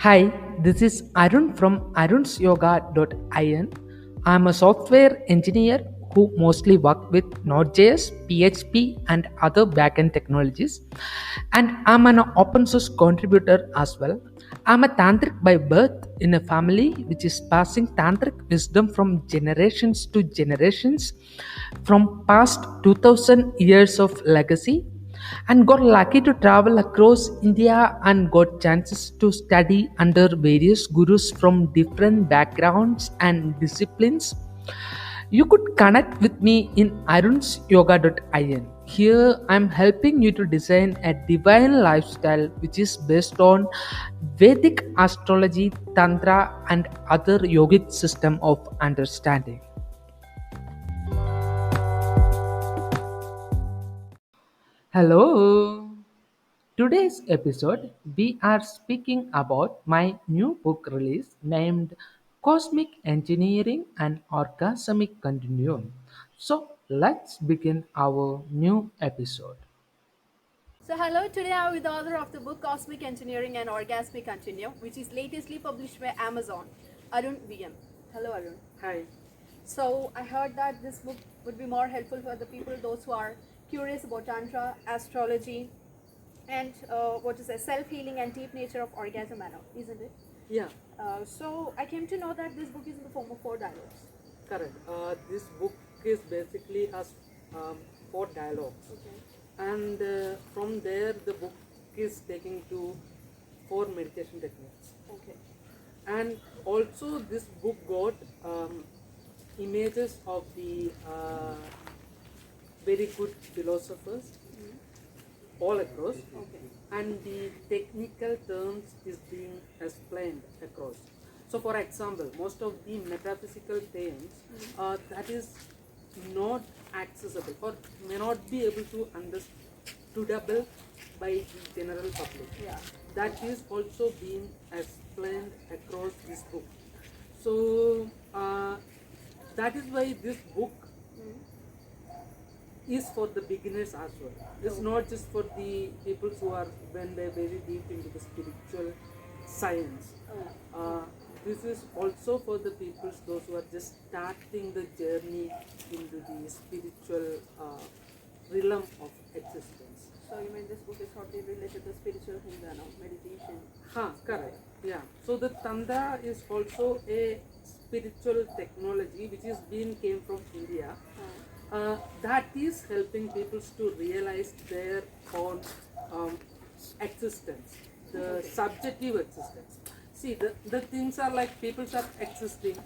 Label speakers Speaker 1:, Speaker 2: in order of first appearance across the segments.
Speaker 1: Hi, this is Arun from arunsyoga.in. I'm a software engineer who mostly work with Node.js, PHP, and other backend technologies. And I'm an open source contributor as well. I'm a tantric by birth in a family which is passing tantric wisdom from generations to generations from past 2000 years of legacy and got lucky to travel across India and got chances to study under various gurus from different backgrounds and disciplines. You could connect with me in arunsyoga.in. Here I'm helping you to design a divine lifestyle which is based on Vedic astrology, tantra and other yogic system of understanding. Hello. Today's episode, we are speaking about my new book release named Cosmic Engineering and Orgasmic Continuum. So, let's begin our new episode.
Speaker 2: Hello, today I'm with the author of the book Cosmic Engineering and Orgasmic Continuum, which is latestly published by Amazon, Arun VM. Hello, Arun.
Speaker 1: Hi.
Speaker 2: So, I heard that this book would be more helpful for the people, those who are curious about Tantra, astrology, and what is a self healing and deep nature of orgasm, isn't it?
Speaker 1: Yeah,
Speaker 2: So, I came to know that this book is in the form of four dialogues.
Speaker 1: correct. This book is basically has four dialogues,
Speaker 2: Okay.
Speaker 1: and from there the book is taking to four meditation techniques.
Speaker 2: Okay.
Speaker 1: And also this book got images of the very good philosophers all across,
Speaker 2: Okay.
Speaker 1: and the technical terms is being explained across. So for example, most of the metaphysical terms that is not accessible or may not be able to understandable by the general public,
Speaker 2: Yeah.
Speaker 1: that is also being explained across this book. So that is why this book is for the beginners as well. It's not just for the people who are when they're very deep into the spiritual science. Uh, this is also for the people those who are just starting the journey into the spiritual realm of existence.
Speaker 2: So, you mean this book is totally related to spiritual things and meditation?
Speaker 1: Correct. Yeah. So the Tantra is also a spiritual technology which is being came from India. That is helping people to realize their own um, existence, the subjective existence. See, the things are like people are existing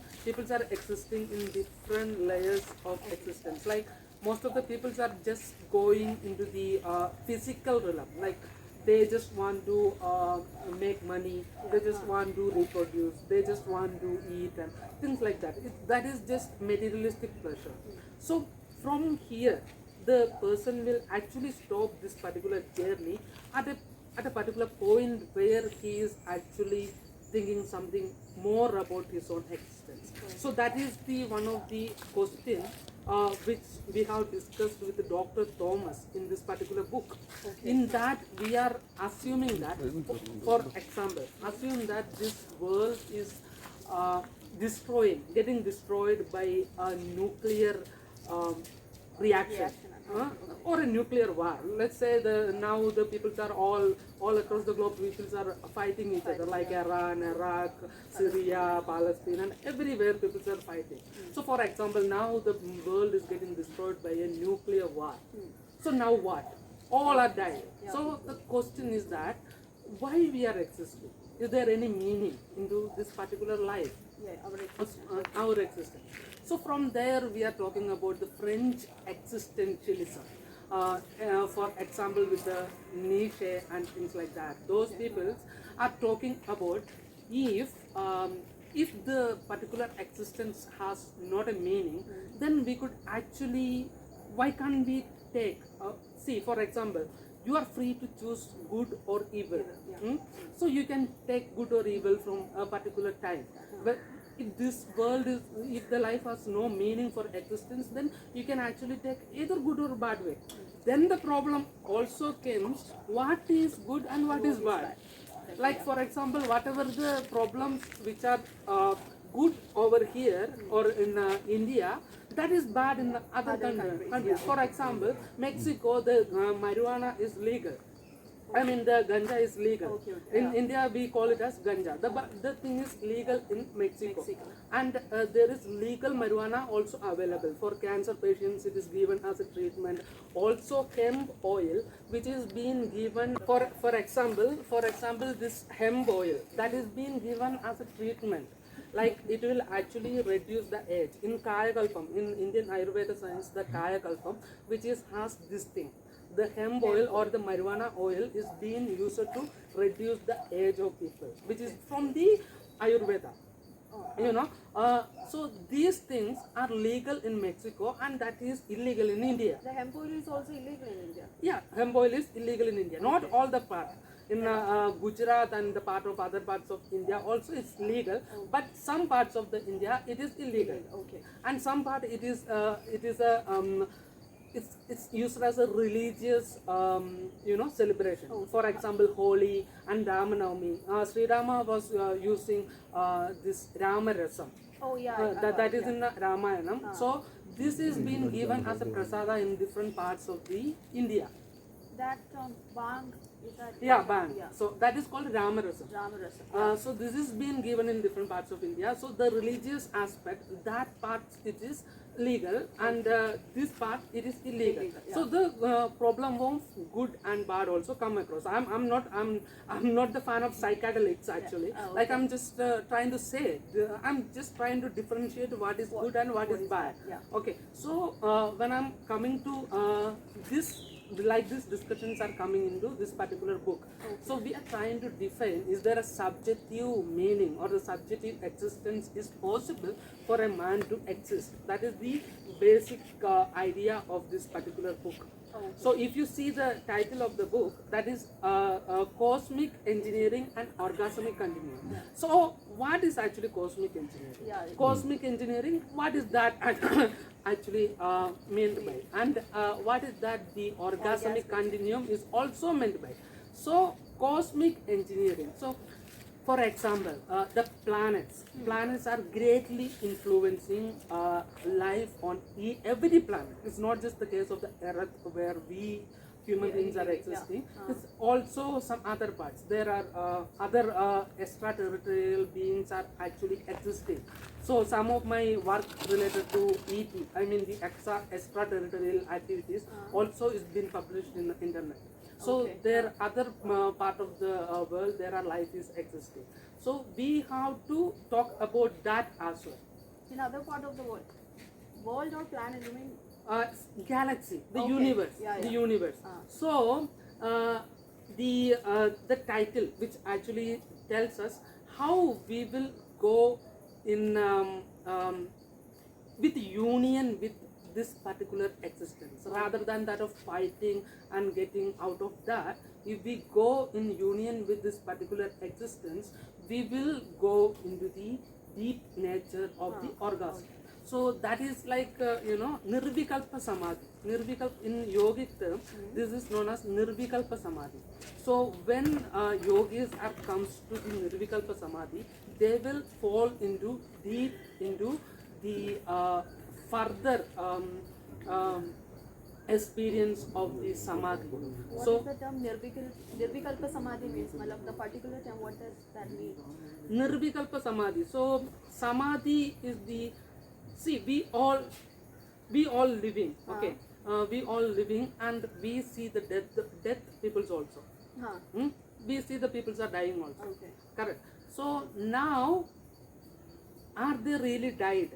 Speaker 1: in different layers of existence. Like most of the people are just going into the physical realm, like they just want to make money, they just want to reproduce, they just want to eat and things like that. That is just materialistic pleasure. So from here the person will actually stop this particular journey at a particular point where he is actually thinking something more about his own existence. So that is the one of the question which we have discussed with Dr. Thomas in this particular book. In that we are assuming that, for example, assume that this world is getting destroyed by a nuclear um, reaction, or a nuclear war. Let's say now the peoples are all across the globe. Peoples are fighting each other, like Iran, Iraq, Syria, Palestine, and everywhere peoples are fighting. So, for example, now the world is getting destroyed by a nuclear war. So now what? All are dying. So the question is that why we are existing? Is there any meaning into this particular life?
Speaker 2: Yeah, our existence.
Speaker 1: Our existence. So from there we are talking about the French existentialism. For example, with the Nietzsche and things like that, those people are talking about if um, if the particular existence has not a meaning, then we could actually, why can't we take see, for example, you are free to choose good or evil. So you can take good or evil from a particular time, but if this world is, if the life has no meaning for existence, then you can actually take either good or bad way. Then the problem also comes, what is good and what is bad. Like for example, whatever the problems which are good over here or in India, that is bad in the other countries.
Speaker 2: countries,
Speaker 1: For example, Mexico, the marijuana is legal. I mean, the ganja is legal.
Speaker 2: Okay, okay,
Speaker 1: In India, we call it as ganja. The thing is legal in Mexico. And there is legal marijuana also available. For cancer patients, it is given as a treatment. Also, hemp oil, which is being given, for example, this hemp oil, that is being given as a treatment. Like it will actually reduce the age. In Kayakalpam, in Indian Ayurveda science, the Kayakalpam, which is has this thing. The hemp oil or the marijuana oil is being used to reduce the age of people, which is from the Ayurveda. So these things are legal in Mexico and that is illegal in India.
Speaker 2: The hemp oil is also illegal in India.
Speaker 1: Yeah, hemp oil is illegal in India. Not all the part. In Gujarat and the part of other parts of India also it's legal, but some parts of the India it is illegal.
Speaker 2: Okay.
Speaker 1: And some part it is it's used as a religious celebration. For example, Holi and Ramanavami. Sri Rama was using this Rama Rasam.
Speaker 2: Oh yeah.
Speaker 1: That is in the Ramayanam. So this is being given as a prasada in different parts of the India.
Speaker 2: That bang is that?
Speaker 1: Yeah, bang.
Speaker 2: Yeah.
Speaker 1: So that is called Ramarasam.
Speaker 2: Ramarasa.
Speaker 1: So this is being given in different parts of India. So the religious aspect, that part it is legal, and this part it is illegal. So the problem of good and bad also come across. I'm not the fan of psychedelics actually. Like I'm just trying to say, I'm just trying to differentiate what is good and what is bad.
Speaker 2: Yeah.
Speaker 1: Okay. So when I'm coming to this. Like these discussions are coming into this particular book. So we are trying to define, is there a subjective meaning or a subjective existence is possible for a man to exist? That is the basic idea of this particular book. So if you see the title of the book, that is Cosmic Engineering and Orgasmic Continuum. So what is actually cosmic engineering? Cosmic engineering, what is that actually meant by? And what is that the orgasmic continuum is also meant by? So cosmic engineering. So for example, the planets are greatly influencing life on every planet. It's not just the case of the Earth where we human beings are existing. It's also some other parts. There are other extraterrestrial beings are actually existing. So some of my work related to ET, I mean the extraterrestrial activities, also is being published in the internet. So there other part of the world there are life is existing. So we have to talk about that as well.
Speaker 2: In other part of the world or planet, you mean?
Speaker 1: Galaxy, the universe, the universe. So the title which actually tells us how we will go in with union with this particular existence, rather than that of fighting and getting out of that. If we go in union with this particular existence, we will go into the deep nature of the orgasm. So that is like Nirvikalpa Samadhi. In yogic term, this is known as Nirvikalpa Samadhi. So when yogis comes to the Nirvikalpa Samadhi, they will fall into deep into the further experience of the Samadhi.
Speaker 2: What
Speaker 1: So
Speaker 2: is the term Nirvikalpa Samadhi means? Malab, the particular term, what does that mean?
Speaker 1: Nirvikalpa Samadhi. So Samadhi is the, see, we all living, okay. We all living and we see the death peoples also. We see the peoples are dying also.
Speaker 2: Okay.
Speaker 1: Correct. So now, are they really died?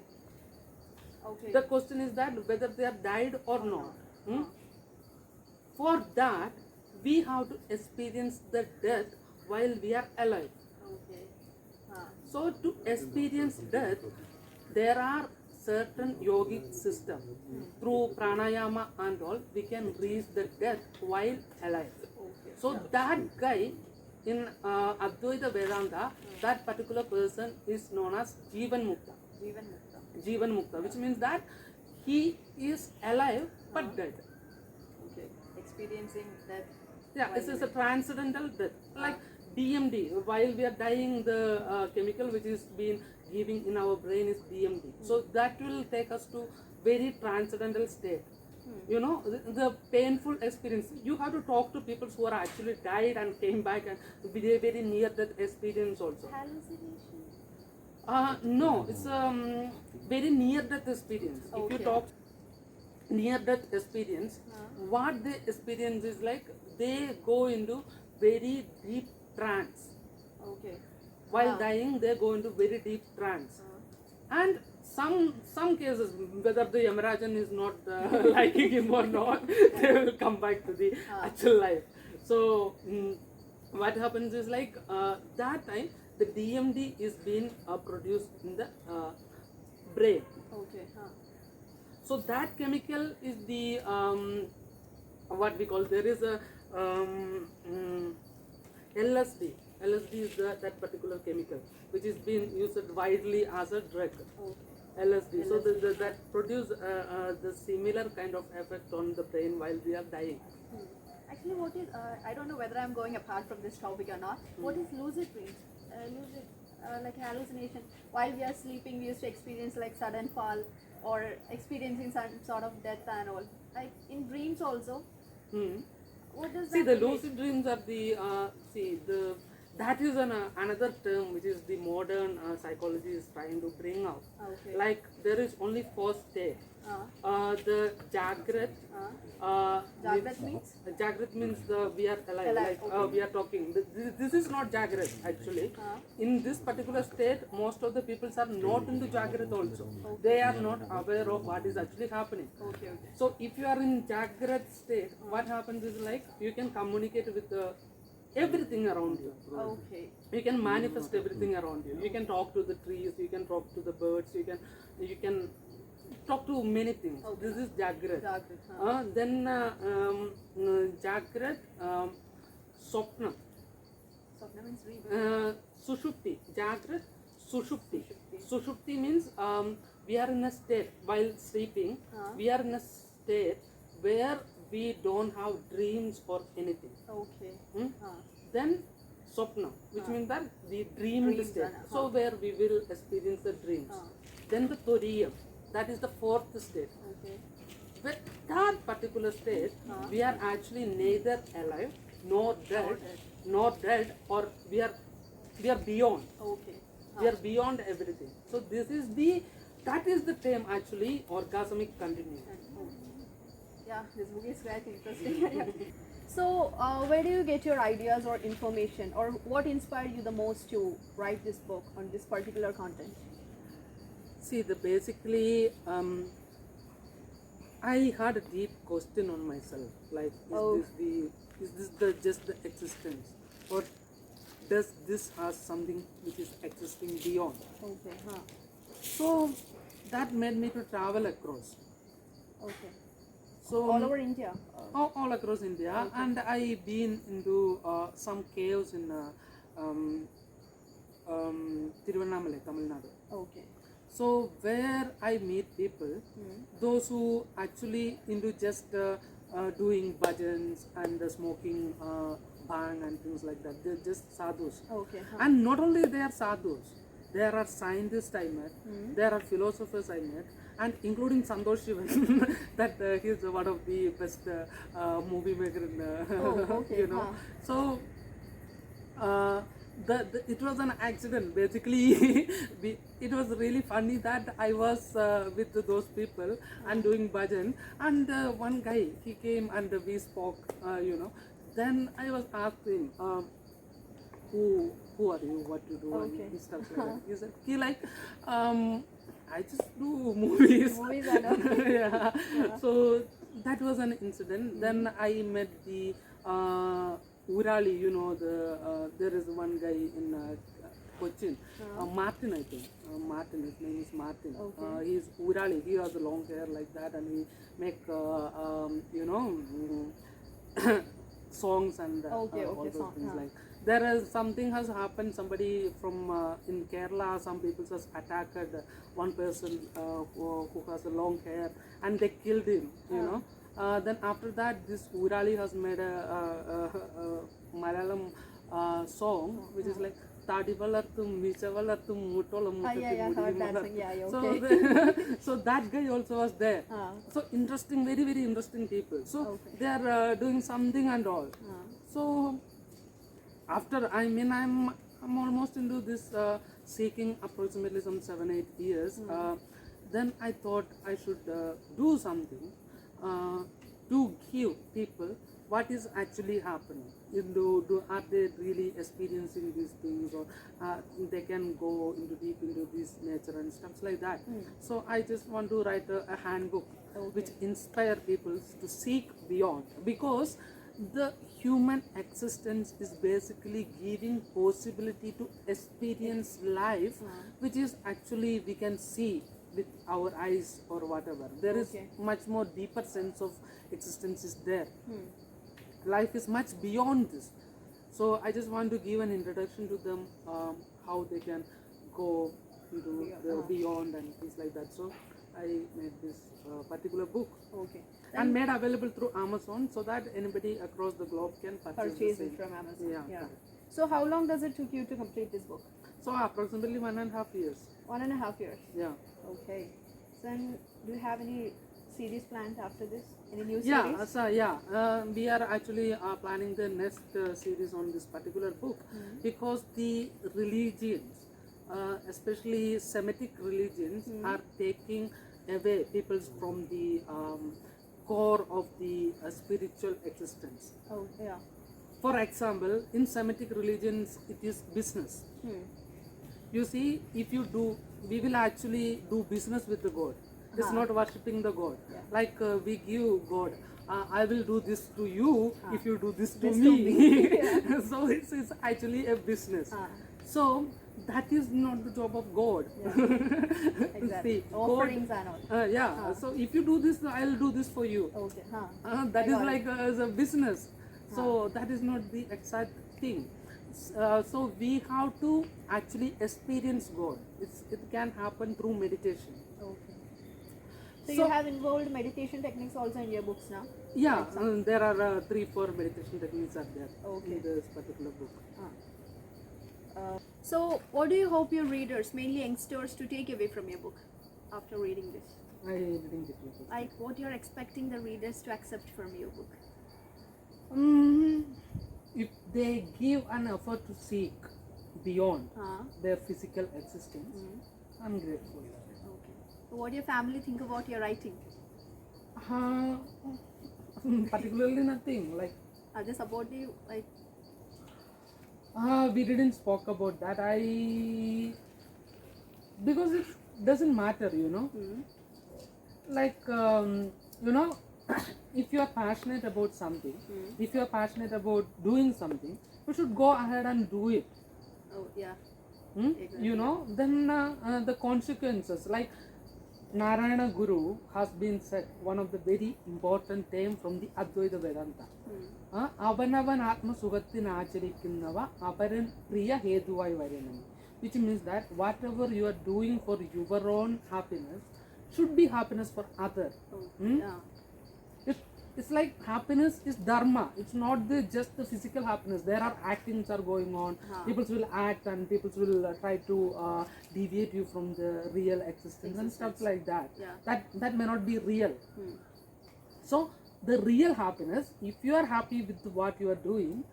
Speaker 2: Okay.
Speaker 1: The question is that whether they are died or not. For that, we have to experience the death while we are alive.
Speaker 2: Okay.
Speaker 1: So to experience death, there are certain yogic system. Through pranayama and all, we can reach the death while alive. So that guy in Advaita Vedanta, that particular person is known as Jivan Mukta. Jivan Mukta, which means that he is alive but dead.
Speaker 2: Okay. Experiencing that.
Speaker 1: Yeah, this is a transcendental death. Like DMD. While we are dying, the chemical which is being giving in our brain is DMD. So that will take us to very transcendental state. You know, the painful experience. You have to talk to people who are actually died and came back and be very near that experience also.
Speaker 2: Hallucination.
Speaker 1: No, it's very near death experience. If
Speaker 2: Okay.
Speaker 1: you talk near death experience, what they experience is like they go into very deep trance.
Speaker 2: Okay.
Speaker 1: While dying, they go into very deep trance. And some cases, whether the Yamarajan is not liking him or not, they will come back to the actual life. So what happens is like that time the DMD is being produced in the brain.
Speaker 2: Okay.
Speaker 1: So that chemical is the what we call, there is a LSD. LSD is that particular chemical which is being used widely as a drug.
Speaker 2: Okay.
Speaker 1: LSD. So that produce the similar kind of effect on the brain while we are dying.
Speaker 2: Actually, what is, I don't know whether I'm going apart from this topic or not. What is lucid dreams? Lucid, like hallucination. While we are sleeping, we used to experience like sudden fall or experiencing some sort of death and all. Like in dreams also. What does
Speaker 1: See,
Speaker 2: that
Speaker 1: the
Speaker 2: mean?
Speaker 1: lucid dreams are the that is another term which is the modern psychology is trying to bring out.
Speaker 2: Okay.
Speaker 1: Like there is only four states. The Jagrat.
Speaker 2: Jagrat means?
Speaker 1: Jagrat means we are alive.
Speaker 2: Alive,
Speaker 1: Like
Speaker 2: okay.
Speaker 1: we are talking. This is not Jagrat actually. In this particular state, most of the people are not into Jagrat also. They are not aware of what is actually happening.
Speaker 2: Okay, okay.
Speaker 1: So if you are in Jagrat state, what happens is like you can communicate with everything around you.
Speaker 2: Okay.
Speaker 1: You can manifest everything around you. You can talk to the trees, you can talk to the birds, you can talk to many things.
Speaker 2: Okay.
Speaker 1: This is Jagrat.
Speaker 2: Jagrat.
Speaker 1: Then Jagrat, Sopna,
Speaker 2: Swapna means dream.
Speaker 1: Sushupti. Jagrat, Sushupti. Sushupti means we are in a state while sleeping. We are in a state where we don't have dreams or anything.
Speaker 2: Okay.
Speaker 1: Then Sopna, which means that the dreamed
Speaker 2: Dreams,
Speaker 1: state.
Speaker 2: huh.
Speaker 1: So where we will experience the dreams. Then the Toriyam, that is the fourth state.
Speaker 2: Okay.
Speaker 1: With that particular state, we are actually neither alive nor dead, or we are beyond.
Speaker 2: Okay.
Speaker 1: We are beyond everything. So that is the term actually orgasmic continuum.
Speaker 2: Yeah, this book is quite interesting. So, where do you get your ideas or information, or what inspired you the most to write this book on this particular content?
Speaker 1: See, basically, I had a deep question on myself. Like, is this just the existence, or does this has something which is existing beyond?
Speaker 2: Okay.
Speaker 1: So that made me to travel across.
Speaker 2: Okay.
Speaker 1: So
Speaker 2: All over India.
Speaker 1: all across India, and I been into some caves in Tiruvannamalai, Tamil Nadu.
Speaker 2: Okay.
Speaker 1: So where I meet people, those who actually into just doing bhajans and smoking bhang and things like that. They're just sadhus.
Speaker 2: Okay.
Speaker 1: And not only they are sadhus, there are scientists I met, there are philosophers I met, and including Santosh Sivan, that he's one of the best movie maker in,
Speaker 2: okay.
Speaker 1: you know. So it was an accident basically. It was really funny that I was with those people and doing bhajan, and one guy, he came and we spoke, you know. Then I was asking, who are you, what you do, and stuff like that. He said, I just do movies.
Speaker 2: Movies are done.
Speaker 1: Yeah. So that was an incident. Then I met the Urali, you know, there is one guy in Cochin, Martin, I think. Martin, his name is Martin. He's Urali. He has long hair like that, and he make you know, songs and all those things like. There is something has happened. Somebody from in Kerala, some people has attacked one person who has a long hair, and they killed him. You know. Then after that, this Urali has made a Malayalam song which is like Tadi Valarthum, Meecha Valarthum, Muttolam
Speaker 2: yeah, heard that song. Yeah, yeah,
Speaker 1: So,
Speaker 2: okay.
Speaker 1: so that guy also was there. So interesting, very very interesting people. So
Speaker 2: Okay.
Speaker 1: they are doing something and all. So after I'm almost into this seeking approximately some 7-8 years. Then I thought I should do something to give people what is actually happening. Are they really experiencing these things, or they can go deep into this nature and stuff like that. So I just want to write a handbook which inspire people to seek beyond, because the human existence is basically giving possibility to experience life which is actually we can see with our eyes or whatever. There is much more deeper sense of existence is there. Life is much beyond this. So I just want to give an introduction to them, how they can go into the beyond and things like that. So I made this particular book
Speaker 2: Okay.
Speaker 1: and made available through Amazon, so that anybody across the globe can purchase the
Speaker 2: Purchase
Speaker 1: same.
Speaker 2: it from Amazon.
Speaker 1: Yeah.
Speaker 2: So how long does it took you to complete this book?
Speaker 1: So approximately 1.5 years.
Speaker 2: 1.5 years.
Speaker 1: Yeah.
Speaker 2: Okay. So then, do you have any series planned after this? Any new series?
Speaker 1: We are actually planning the next series on this particular book, because the religions, especially Semitic religions, are taking away people from the core of the spiritual existence.
Speaker 2: Oh, yeah.
Speaker 1: For example, in Semitic religions, it is business. You see, if you do, we will actually do business with the God. It's not worshipping the God. Like we give God, I will do this to you if you do this to me. So it's actually a business. So that is not the job of God.
Speaker 2: Exactly.
Speaker 1: See,
Speaker 2: Offerings and all.
Speaker 1: So if you do this, I'll do this for you.
Speaker 2: Okay.
Speaker 1: That is like as a business. So that is not the exact thing. So we have to actually experience God. It can happen through meditation.
Speaker 2: Okay. So you have involved meditation techniques also in your books now?
Speaker 1: Yeah, there are 3-4 meditation techniques are there in this particular book.
Speaker 2: So what do you hope your readers, mainly youngsters, to take away from your book after reading this?
Speaker 1: I didn't get your book.
Speaker 2: Like what you're expecting the readers to accept from your book?
Speaker 1: If they give an effort to seek beyond their physical existence, I'm grateful.
Speaker 2: Okay. So what do your family think about your writing?
Speaker 1: Particularly nothing. Like
Speaker 2: Are they supportive? Like
Speaker 1: we didn't spoke about that. Because it doesn't matter, you know. Like you know, if you are passionate about something, if you are passionate about doing something, you should go ahead and do it.
Speaker 2: oh yeah.
Speaker 1: You know, then the consequences, like Narayana Guru has been said, one of the very important term from the Advaita Vedanta. Avanavan Atma Sugatin Acharikinnava Aparan Priya Heduvai Varenam, which means that whatever you are doing for your own happiness should be happiness for others. It's like happiness is dharma. It's not just the physical happiness. There are actings are going on. People will act and people will try to deviate you from the real existence and stuff like that. That may not be real. So the real happiness, if you are happy with what you are doing,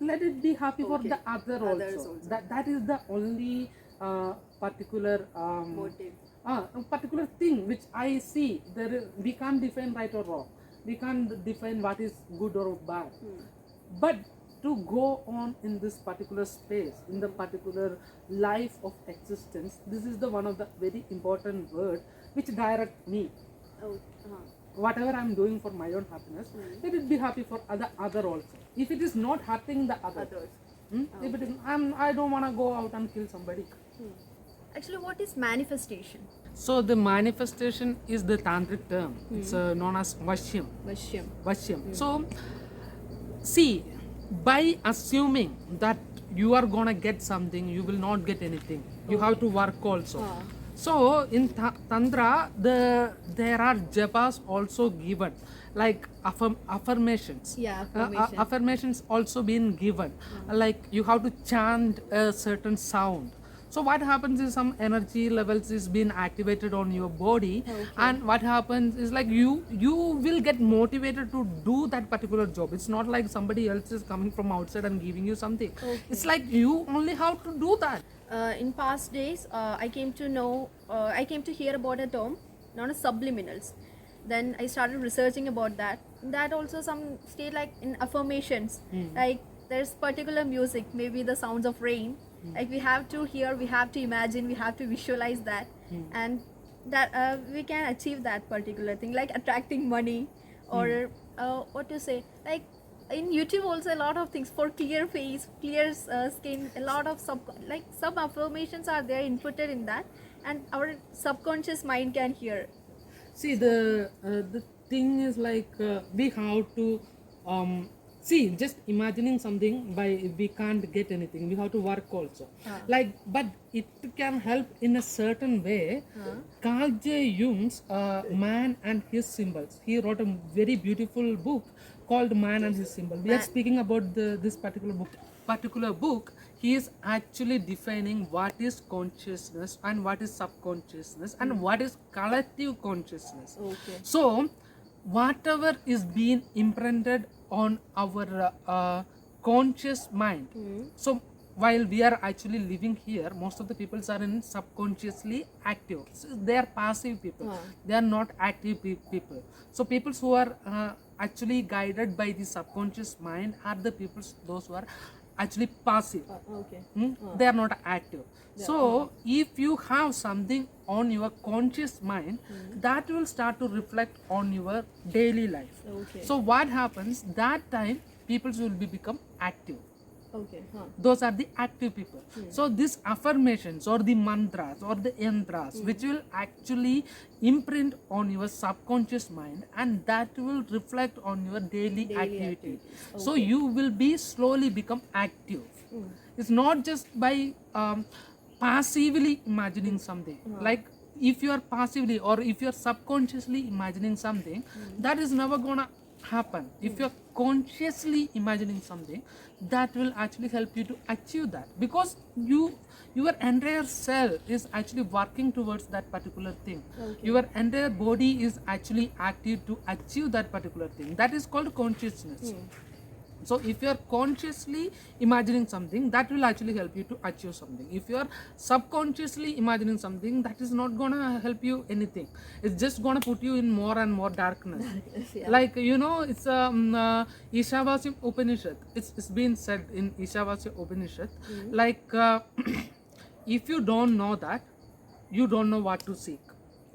Speaker 1: let it be happy for the other also. That is the only particular
Speaker 2: Motive.
Speaker 1: particular thing which I see. We can't define right or wrong. We can't define what is good or bad. But to go on in this particular space, in the particular life of existence, this is the one of the very important word which direct me. Whatever I am doing for my own happiness, let it be happy for other also. If it is not hurting the others, if it is, I don't want to go out and kill somebody.
Speaker 2: Actually, what is manifestation?
Speaker 1: So the manifestation is the tantric term. It's known as Vashyam. Vashyam. So see, by assuming that you are gonna get something, you will not get anything. You have to work also. So in Tantra, there are japas also given, like affirmations.
Speaker 2: Yeah, affirmation.
Speaker 1: Affirmations also been given, like you have to chant a certain sound. So what happens is some energy levels is being activated on your body,
Speaker 2: Okay.
Speaker 1: and what happens is like you will get motivated to do that particular job. It's not like somebody else is coming from outside and giving you something.
Speaker 2: Okay.
Speaker 1: It's like you only have to do that.
Speaker 2: In past days, I came to know, I came to hear about a term known as subliminals. Then I started researching about that. That also some state like in affirmations, like there's particular music, maybe the sounds of rain. Like we have to hear, we have to imagine, we have to visualize that, and that we can achieve that particular thing, like attracting money, or what to say, like in YouTube also a lot of things for clear face, clear skin, a lot of sub affirmations are there inputted in that, and our subconscious mind can hear.
Speaker 1: See, the thing is like we have to see, just imagining something by we can't get anything. We have to work also. Like, but it can help in a certain way. Carl J. Jung's Man and His Symbols. He wrote a very beautiful book called Man and His Symbol. We are speaking about this particular book. He is actually defining what is consciousness and what is subconsciousness and what is collective consciousness.
Speaker 2: Okay.
Speaker 1: So whatever is being imprinted on our conscious mind. So while we are actually living here, most of the people are in subconsciously active. So they are passive people. They are not active people. So people who are actually guided by the subconscious mind are the people, those who are actually passive.
Speaker 2: Okay.
Speaker 1: They are not active. So if you have something on your conscious mind, that will start to reflect on your daily life.
Speaker 2: Okay.
Speaker 1: So what happens that time, people will become active.
Speaker 2: Okay.
Speaker 1: Those are the active people. So these affirmations or the mantras or the yantras, which will actually imprint on your subconscious mind, and that will reflect on your daily activity. So you will be slowly become active. It's not just by passively imagining something. Like if you are passively or if you are subconsciously imagining something, that is never gonna happen. If you are consciously imagining something, that will actually help you to achieve that, because your entire cell is actually working towards that particular thing. Your entire body is actually active to achieve that particular thing. That is called consciousness. So if you are consciously imagining something, that will actually help you to achieve something. If you are subconsciously imagining something, that is not gonna help you anything. It's just gonna put you in more and more darkness. Like, you know, it's Ishavasya Upanishad. It's been said in Ishavasya Upanishad, like if you don't know that, you don't know what to seek.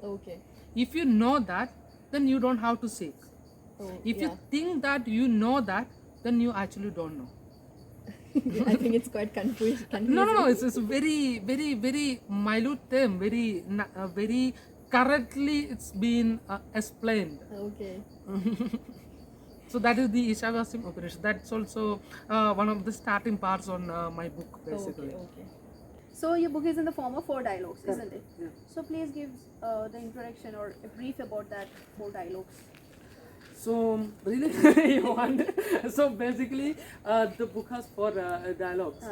Speaker 2: Okay.
Speaker 1: If you know that, then you don't have to seek. If you think that you know that, then you actually don't know.
Speaker 2: I think it's quite confusing.
Speaker 1: No. It's a very, very, very minute term. Very correctly it's been explained.
Speaker 2: Okay.
Speaker 1: So that is the Ishavasya Upanishad. That's also one of the starting parts on my book, basically.
Speaker 2: Okay. So your book is in the form of 4 dialogues, isn't it?
Speaker 1: Yeah.
Speaker 2: So please give the introduction or a brief about that 4 dialogues.
Speaker 1: So really, you want? So basically, the book has 4 dialogues.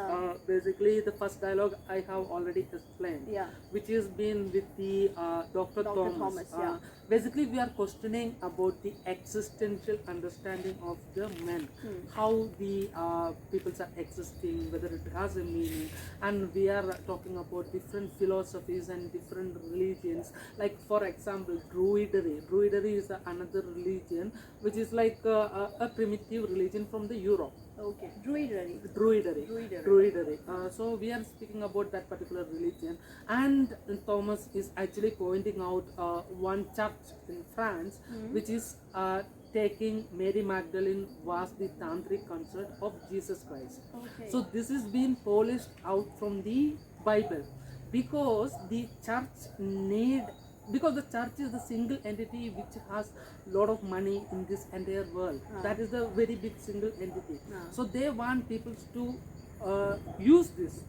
Speaker 1: Basically, the first dialogue I have already explained, which is been with the Dr. Thomas. Basically, we are questioning about the existential understanding of the men, how the peoples are existing, whether it has a meaning, and we are talking about different philosophies and different religions. Like for example, Druidry. Druidry is another religion which is like a primitive religion from the Europe.
Speaker 2: Okay. Druidry.
Speaker 1: So we are speaking about that particular religion, and Thomas is actually pointing out one church in France, which is taking Mary Magdalene was the tantric consort of Jesus Christ.
Speaker 2: Okay.
Speaker 1: So this is being polished out from the Bible, because the church is the single entity which has lot of money in this entire world. That is the very big single entity. So they want people to use this.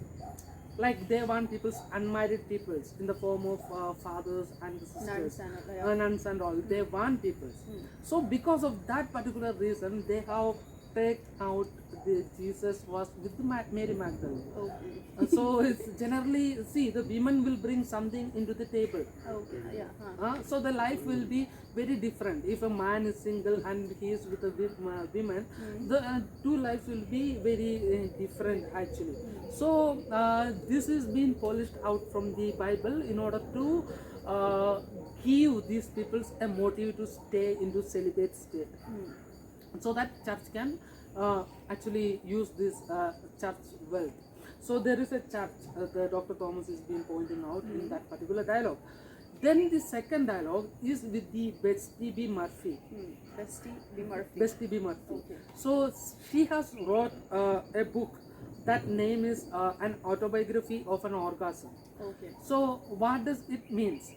Speaker 1: like they want people's unmarried peoples in the form of fathers and sisters,
Speaker 2: Nuns and all, yeah.
Speaker 1: nuns and all. They want peoples. So because of that particular reason, they have take out the Jesus was with the Mary Magdalene.
Speaker 2: Okay.
Speaker 1: So it's generally, see, the women will bring something into the table.
Speaker 2: Okay. Yeah.
Speaker 1: So the life will be very different. If a man is single and he is with a woman, the two lives will be very different actually. So this is being polished out from the Bible in order to give these people a motive to stay into celibate state, so that church can actually use this church wealth. So there is a church the Dr. Thomas is been pointing out in that particular dialogue. Then the second dialogue is with the Betsy B. Murphy.
Speaker 2: Bestie B. Murphy.
Speaker 1: Betsy B. Murphy.
Speaker 2: Okay.
Speaker 1: So she has wrote a book. That name is An Autobiography of an Orgasm.
Speaker 2: Okay.
Speaker 1: So what does it means?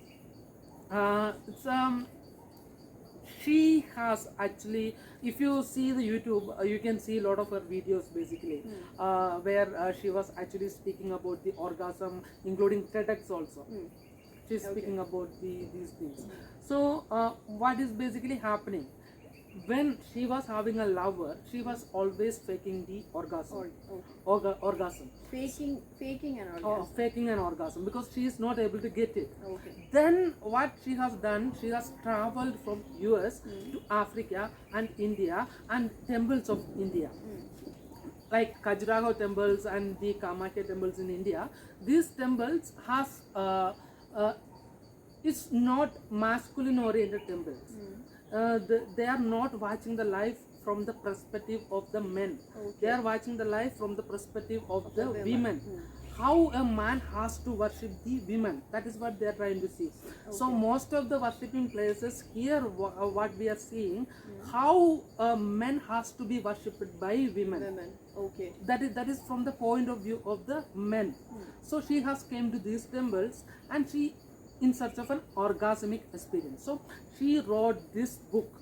Speaker 1: She has actually, if you see the YouTube, you can see a lot of her videos basically, where she was actually speaking about the orgasm, including TEDx also. She's speaking about these things. So what is basically happening? When she was having a lover, she was always faking the orgasm. Orgasm.
Speaker 2: Faking an orgasm.
Speaker 1: Faking an orgasm because she is not able to get it.
Speaker 2: Okay.
Speaker 1: Then what she has done, she has traveled from US to Africa and India and temples of India. Like Khajuraho temples and the Kamakya temples in India. These temples has it's not masculine oriented temples. They are not watching the life from the perspective of the men. They are watching the life from the perspective of the women. How a man has to worship the women. That is what they are trying to see. So most of the worshipping places here, what we are seeing, how men has to be worshipped by women.
Speaker 2: Okay.
Speaker 1: That is from the point of view of the men. So she has came to these temples and she in search of an orgasmic experience. So she wrote this book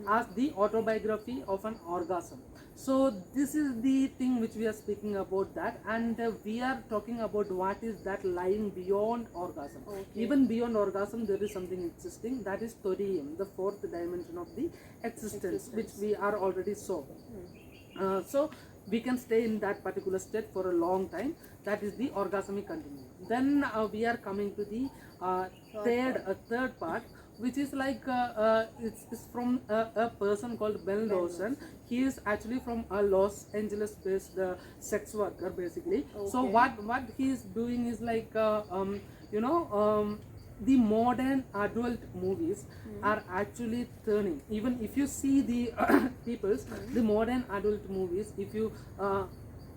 Speaker 1: as the autobiography of an orgasm. So this is the thing which we are speaking about that, and we are talking about what is that lying beyond orgasm. Even beyond orgasm there is something existing, that is thorium, the fourth dimension of the existence. Which we are already saw. So we can stay in that particular state for a long time. That is the orgasmic continuum. Then we are coming to the third part, which is like it's from a person called Ben Lawson. He is actually from a Los Angeles based sex worker basically. So what he is doing is like the modern adult movies are actually turning, even if you see the the modern adult movies, if you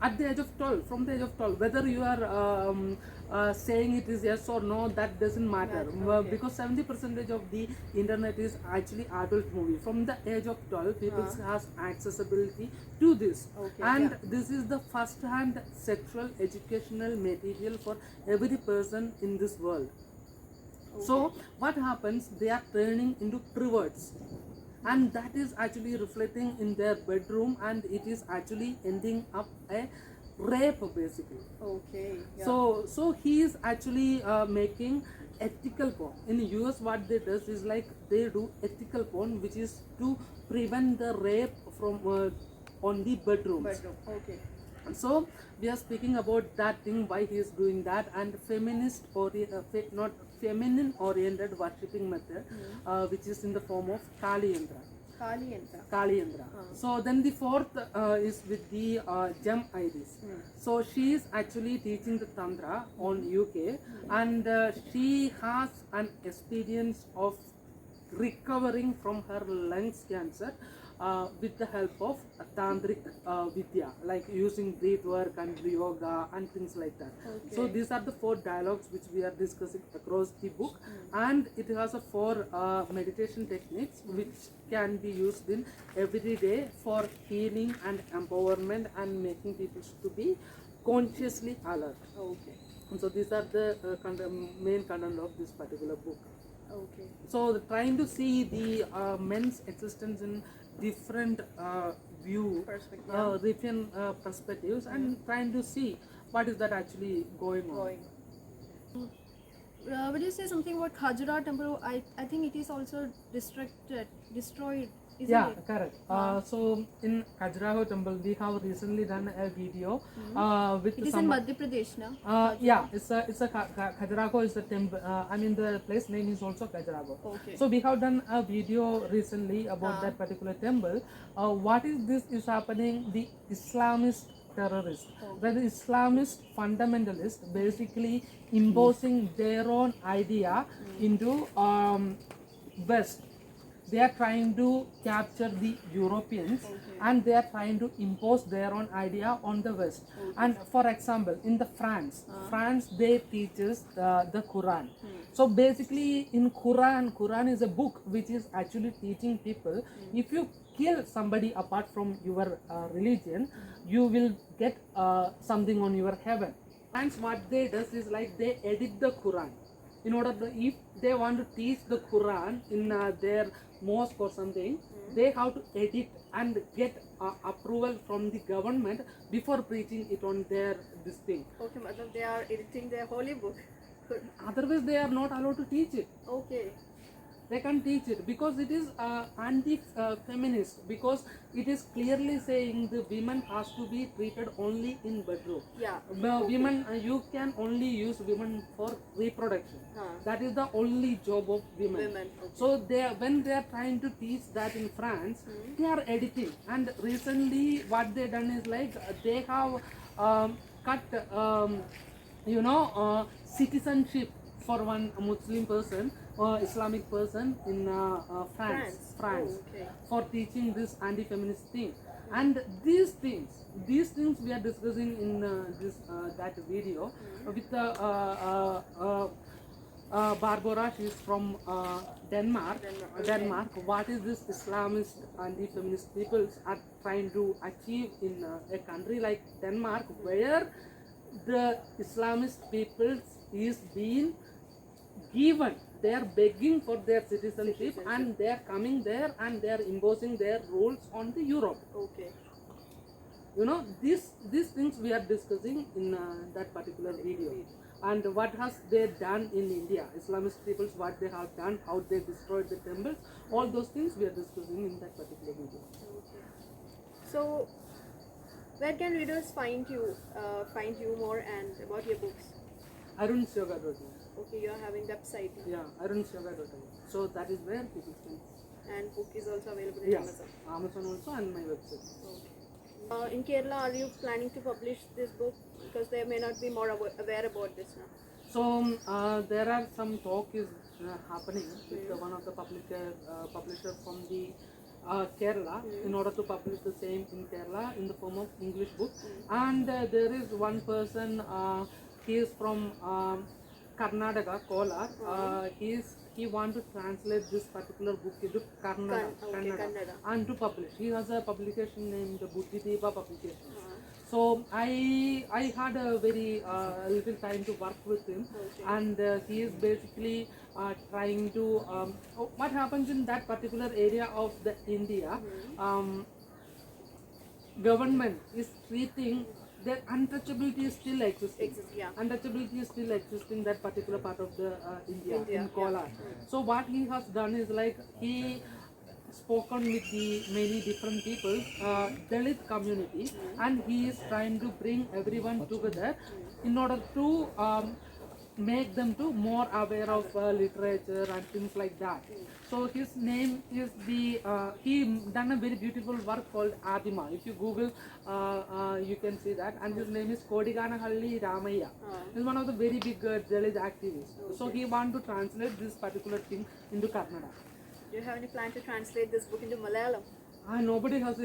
Speaker 1: at the age of 12, from the age of 12, whether you are saying it is yes or no, that doesn't matter. Because 70% of the internet is actually adult movie. From the age of 12, people has accessibility to this. And this is the first hand sexual educational material for every person in this world. So what happens, they are turning into perverts, and that is actually reflecting in their bedroom, and it is actually ending up a rape basically. So he is actually making ethical porn. In US what they does is like they do ethical porn, which is to prevent the rape from on the bedrooms. So we are speaking about that thing, why he is doing that, and feminist or not feminine oriented worshipping method, which is in the form of Kali Yandra. So then the fourth is with the Gem Iris. So she is actually teaching the Tantra on UK, and she has an experience of recovering from her lungs cancer with the help of tantric vidya, like using breath work and yoga and things like that. So these are the 4 dialogues which we are discussing across the book, and it has a 4 meditation techniques which can be used in every day for healing and empowerment and making people to be consciously alert. And so these are the main content of this particular book. So trying to see the men's existence in different different perspectives, and trying to see what is that actually going on.
Speaker 2: Would you say something about Khajuraho temple? I think it is also destroyed, isn't
Speaker 1: Yeah,
Speaker 2: it?
Speaker 1: correct. So in Khajuraho temple, we have recently done a video with
Speaker 2: It is
Speaker 1: some.
Speaker 2: in Madhya Pradesh, no?
Speaker 1: Yeah, it's a Khajuraho is the temple. I mean the place name is also Khajuraho.
Speaker 2: Okay.
Speaker 1: So we have done a video recently about that particular temple. What is this is happening? The Islamist terrorists, where the Islamist fundamentalists basically imposing their own idea into West. They are trying to capture the Europeans and they are trying to impose their own idea on the West. And for example, in the France they teaches the Quran. So basically in Quran is a book which is actually teaching people if you kill somebody apart from your religion, you will get something on your heaven. France, what they does is like they edit the Quran in order to, if they want to teach the Quran in their mosque or something, they have to edit and get approval from the government before preaching it on their this thing.
Speaker 2: Okay, matlab they are editing their holy book.
Speaker 1: Otherwise they are not allowed to teach it.
Speaker 2: Okay.
Speaker 1: They can't teach it because it is anti-feminist, because it is clearly saying the women has to be treated only in bedroom.
Speaker 2: Yeah.
Speaker 1: Women, you can only use women for reproduction. That is the only job of women.
Speaker 2: Women. Okay.
Speaker 1: So when they are trying to teach that in France, they are editing. And recently, what they done is like they have cut, citizenship for one Muslim person or Islamic person in France,
Speaker 2: Oh, okay.
Speaker 1: for teaching this anti-feminist thing. And these things we are discussing in that video with Barbara. She is from Denmark. Denmark. What is this Islamist anti-feminist peoples are trying to achieve in a country like Denmark, where the Islamist peoples is being given, they are begging for their citizenship and they are coming there and they are imposing their rules on the Europe.
Speaker 2: Okay.
Speaker 1: These things we are discussing in that particular video. And what has they done in India, Islamist peoples, what they have done, how they destroyed the temples, all those things we are discussing in that particular video.
Speaker 2: Okay. So, where can readers find you more and about your books?
Speaker 1: arunsioga.in.
Speaker 2: Okay, you are having website now.
Speaker 1: Yeah, arunsioga.in. So that is where people can.
Speaker 2: And book is also available in
Speaker 1: Yes,
Speaker 2: Amazon.
Speaker 1: Amazon also and my website.
Speaker 2: Okay. In Kerala, are you planning to publish this book? Because they may not be more aware about this now.
Speaker 1: So there are some talk is happening with one of the publisher from the Kerala in order to publish the same in Kerala in the form of English book. And there is one person, he is from Karnataka, Kolar. He want to translate this particular book into Kannada and to publish. He has a publication named Buddhideeva Publications. So I had a very little time to work with him, and he is basically trying to what happens in that particular area of the India. Government is treating their untouchability is still existing. Untouchability is still existing in that particular part of the India in Kolar. So what he has done is like he spoken with the many different people, Dalit community, and he is trying to bring everyone together in order to make them to more aware of literature and things like that. So his name is he done a very beautiful work called Adima. If you Google, you can see that. And his name is Kodiganahalli Ramaya. He's one of the very big Dalit activists. So he want to translate this particular thing into Kannada.
Speaker 2: Do you have any plan to translate this book into Malayalam?
Speaker 1: Nobody has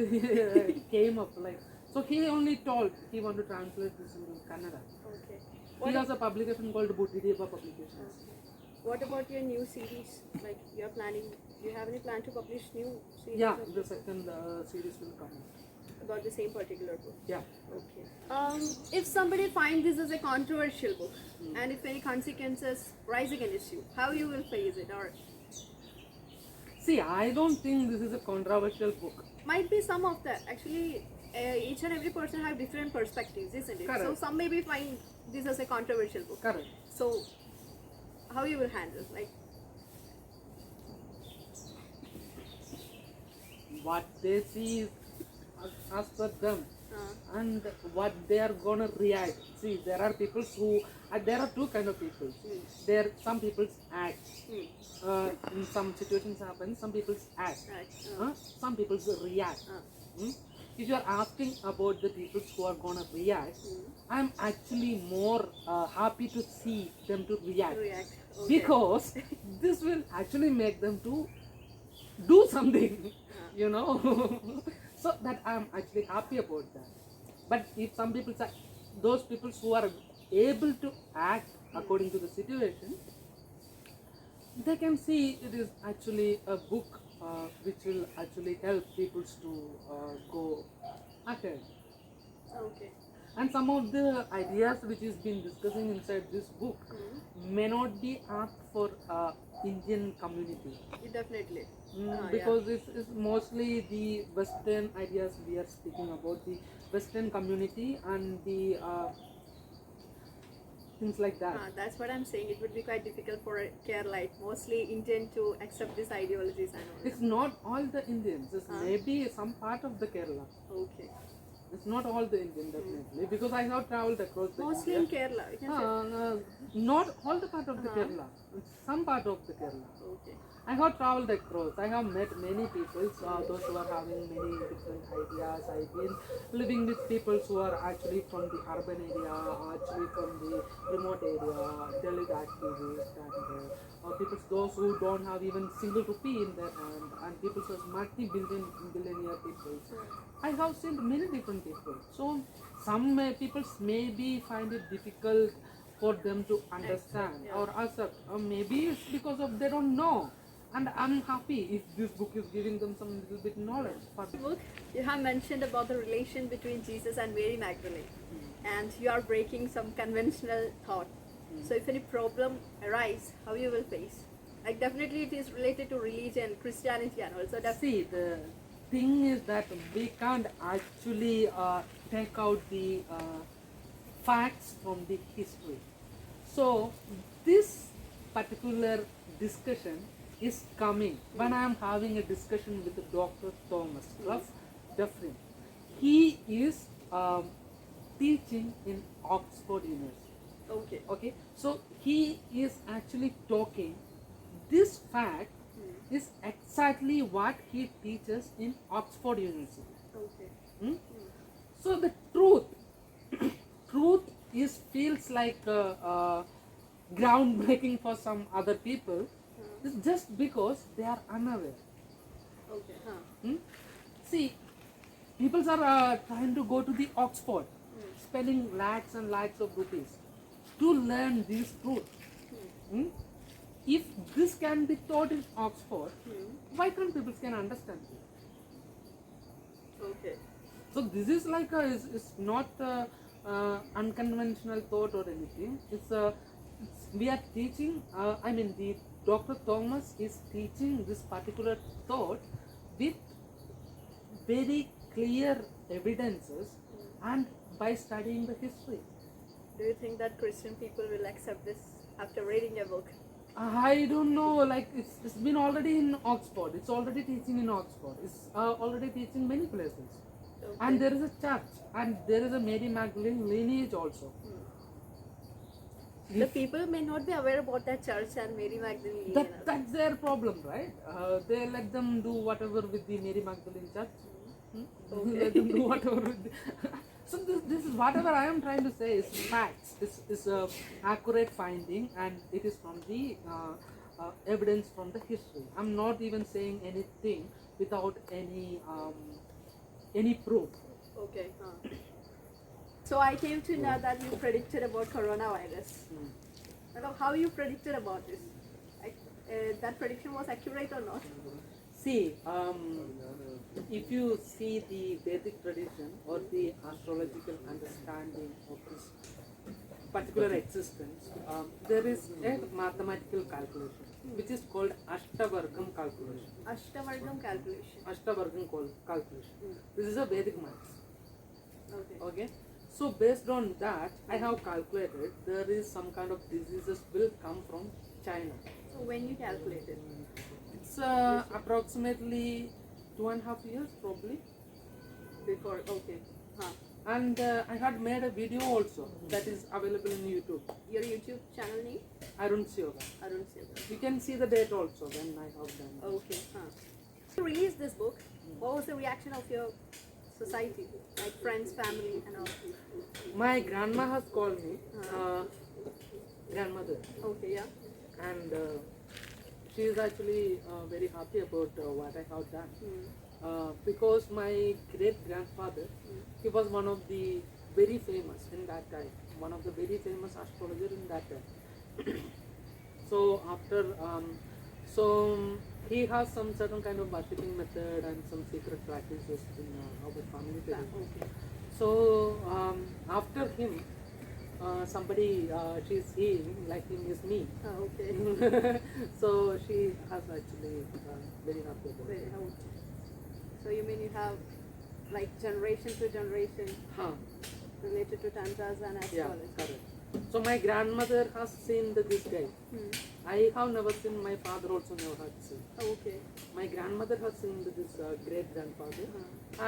Speaker 1: came up like. So he only told he want to translate this into Kannada.
Speaker 2: Okay.
Speaker 1: He has a publication called Buddhideeva Publications.
Speaker 2: What about your new series? Like you're planning, do you have any plan to publish new series?
Speaker 1: Yeah, the second series will come.
Speaker 2: About the same particular book?
Speaker 1: Yeah.
Speaker 2: Okay. If somebody finds this as a controversial book and if any consequences rise against you, how you will face it? Or
Speaker 1: see, I don't think this is a controversial book.
Speaker 2: might be some of that. Actually, each and every person have different perspectives, isn't it? So
Speaker 1: Correct.
Speaker 2: some maybe find this as a controversial book.
Speaker 1: Correct.
Speaker 2: So how you will handle, like,
Speaker 1: What they see is as per them,
Speaker 2: uh,
Speaker 1: and what they are gonna react. See, there are people who there are two kind of people. There some people act. In some situations happen. Some people act.
Speaker 2: right,
Speaker 1: Some people react. Hmm? If you are asking about the people who are gonna react, I'm actually more happy to see them to react,
Speaker 2: react. Okay.
Speaker 1: because this will actually make them to do something, you know. So that I'm actually happy about that. But if some people say, those people who are able to act according to the situation, they can see it is actually a book which will actually help people to go ahead.
Speaker 2: Okay.
Speaker 1: And some of the ideas which is been discussing inside this book may not be apt for Indian community.
Speaker 2: Definitely.
Speaker 1: Because it's mostly the Western ideas we are speaking about, the Western community and the things like that.
Speaker 2: That's what I'm saying. It would be quite difficult for a Keralite, mostly Indian, to accept these ideologies and all.
Speaker 1: It's not all the Indians. It's maybe some part of the Kerala.
Speaker 2: Okay.
Speaker 1: It's not all the Indian, definitely, because I have traveled across the
Speaker 2: Mostly
Speaker 1: India.
Speaker 2: in Kerala. You can say.
Speaker 1: Not all the part of the Kerala. It's some part of the Kerala.
Speaker 2: Okay.
Speaker 1: I have traveled across. I have met many people, those who are having many different ideas. I've been living with people who are actually from the urban area, actually from the remote area, Dalit activists, and people, those who don't have even single rupee in their hand, and people who are multi-billionaire people. I have seen many different people. So some people maybe find it difficult for them to understand or accept, or maybe it's because of they don't know. And I'm happy if this book is giving them some little bit knowledge. For
Speaker 2: Book, you have mentioned about the relation between Jesus and Mary Magdalene, and you are breaking some conventional thought. So if any problem arise, how you will face? Like, definitely it is related to religion, Christianity, and also
Speaker 1: See, the thing is that we can't actually take out the facts from the history. So this particular discussion is coming when I am having a discussion with Dr. Thomas Dufferin. He is teaching in Oxford University.
Speaker 2: Okay.
Speaker 1: Okay, so he is actually talking. This fact is exactly what he teaches in Oxford University.
Speaker 2: Okay.
Speaker 1: So the truth, truth is feels like groundbreaking for some other people. It's just because they are unaware.
Speaker 2: Okay.
Speaker 1: See, people are trying to go to the Oxford, spending lakhs and lakhs of rupees to learn this truth. If this can be taught in Oxford, why can't people can understand it?
Speaker 2: Okay.
Speaker 1: So this is like it's not unconventional thought or anything. We are teaching. The Dr. Thomas is teaching this particular thought with very clear evidences and by studying the history.
Speaker 2: Do you think that Christian people will accept this after reading your book?
Speaker 1: I don't know, like it's been already in Oxford, it's already teaching in Oxford, it's already teaching many places.
Speaker 2: Okay.
Speaker 1: And there is a church, and there is a Mary Magdalene lineage also.
Speaker 2: The people may not be aware about that church and Mary Magdalene.
Speaker 1: That's their problem, right? They let them do whatever with the Mary Magdalene church. Let them do whatever with the So this is whatever I am trying to say is facts. It's a accurate finding, and it is from the evidence from the history. I'm not even saying anything without any proof.
Speaker 2: Okay. So I came to know that you predicted about coronavirus. How you predicted about this? Like, that prediction was accurate or not?
Speaker 1: See, if you see the Vedic tradition or the astrological understanding of this particular existence, there is a mathematical calculation which is called Ashtavargam calculation.
Speaker 2: Ashtavargam calculation.
Speaker 1: Ashtavargam calculation. This is a Vedic math. Okay. So based on that, I have calculated there is some kind of diseases will come from China.
Speaker 2: So when you calculated?
Speaker 1: It's approximately 2.5 years probably.
Speaker 2: Before, okay. Huh.
Speaker 1: And I had made a video also that is available in YouTube.
Speaker 2: Your YouTube channel name?
Speaker 1: Arun Sioga.
Speaker 2: Arun Silva.
Speaker 1: You can see the date also when I have done.
Speaker 2: Okay. Huh. You released this book. What was the reaction of your society, like friends, family, and all?
Speaker 1: My grandma has called me, grandmother,
Speaker 2: Okay, yeah.
Speaker 1: and she is actually very happy about what I have done. Because my great grandfather, he was one of the very famous in that time, one of the very famous astrologer in that time. So after, he has some certain kind of worshipping method and some secret practices in our family.
Speaker 2: Okay.
Speaker 1: So after him, somebody she's seeing like him is me.
Speaker 2: Oh, okay.
Speaker 1: So she has actually very happy about
Speaker 2: Very,
Speaker 1: it.
Speaker 2: okay. So you mean you have like generation to generation
Speaker 1: Huh.
Speaker 2: related to tantras and
Speaker 1: Yeah,
Speaker 2: astrology?
Speaker 1: correct. So my grandmother has seen this guy. I have never seen, my father also never had seen.
Speaker 2: Oh, okay.
Speaker 1: My grandmother has seen this great grandfather,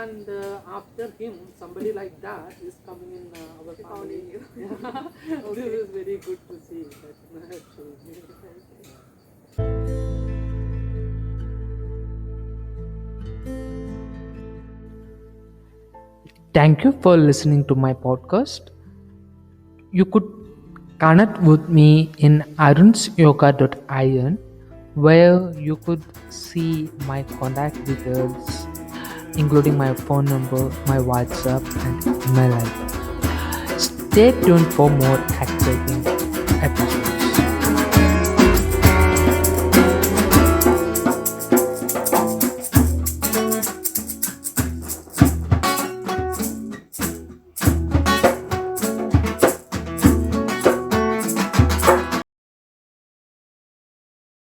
Speaker 1: and after him, somebody like that is coming in our
Speaker 2: They found
Speaker 1: family.
Speaker 2: in you.
Speaker 1: Yeah. This is very good to see. That actually.
Speaker 2: Okay.
Speaker 3: Thank you for listening to my podcast. You could connect with me in arunsyoga.in where you could see my contact details, including my phone number, my WhatsApp, and email ID. Stay tuned for more exciting episodes.